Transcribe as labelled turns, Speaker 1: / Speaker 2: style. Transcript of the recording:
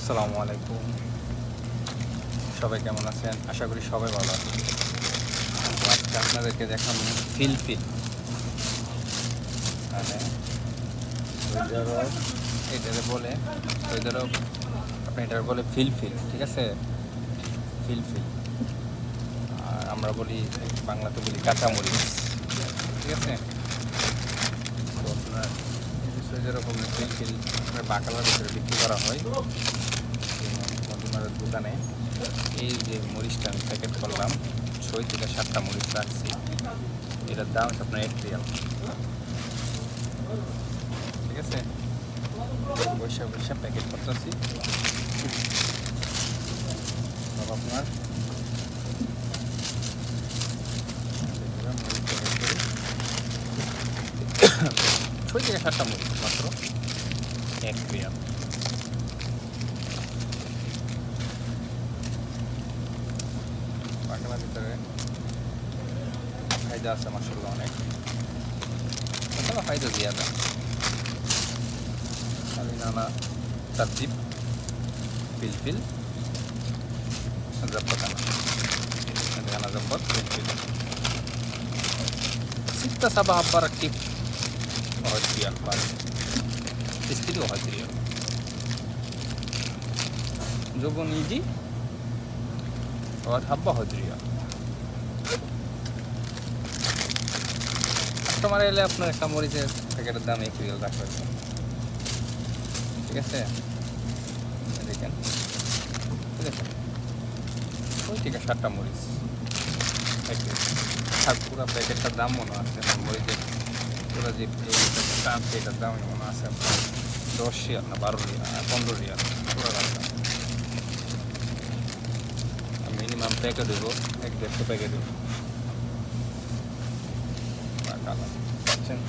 Speaker 1: আসসালামু আলাইকুম। সবাই কেমন আছেন? আশা করি সবাই ভালো আছেন। আজকে আপনাদেরকে দেখাবো ফিলফিল, মানে ওই এটারে বলে আপনি এটার বলে ফিলফিল, ঠিক আছে? ফিলফিল। আর আমরা বলি বাংলাতে বলি কাঁচামরিচ, ঠিক আছে? তো আপনার যেরকম ফিলফিল আপনার বাকালার ভিতরে বিক্রি করা হয় মজুমারের দোকানে। এই যে মরিচটা আমি প্যাকেট করলাম, 6 থেকে 7টা মরিচ রাখছি। এটার দাম হচ্ছে আপনার 1 রিয়াল, ঠিক আছে? বৈশা প্যাকেট করতেছি সব আপনার 6 থেকে 7টা মরিচ মাত্র 1 রিয়াল। বাংলার ভিতরে ফায়দা আছে মাশাআল্লাহ অনেক, আসলে ফায়দা জিয়াদা। খালি নানা তারতিব ফিলফিল ظبط انا ظبطت فلفل 6 7 حبة ركب 1 ريال بعد تشتري 1 ريال زبون يجي 1 حبة 1 ريال। কাস্টমার এলে আপনার একটা মরিচের প্যাকেটের দাম 1 রিয়াল রাখা হয়েছে, ঠিক আছে? দেখেন, ঠিক আছে? 6 থেকে 7টা মরিচ আর পুরো প্যাকেটটার দাম মনে আছে মরিচের পুরো যে প্যাকেটটা আছে এটার দাম মনে আছে আপনার 10 রিয়াল না 12 রিয়াল 15 রিয়াল পুরো দাম। মিনিমাম প্যাকেট দেবো 1-1.5 প্যাকেট দেবো। পাচ্ছেন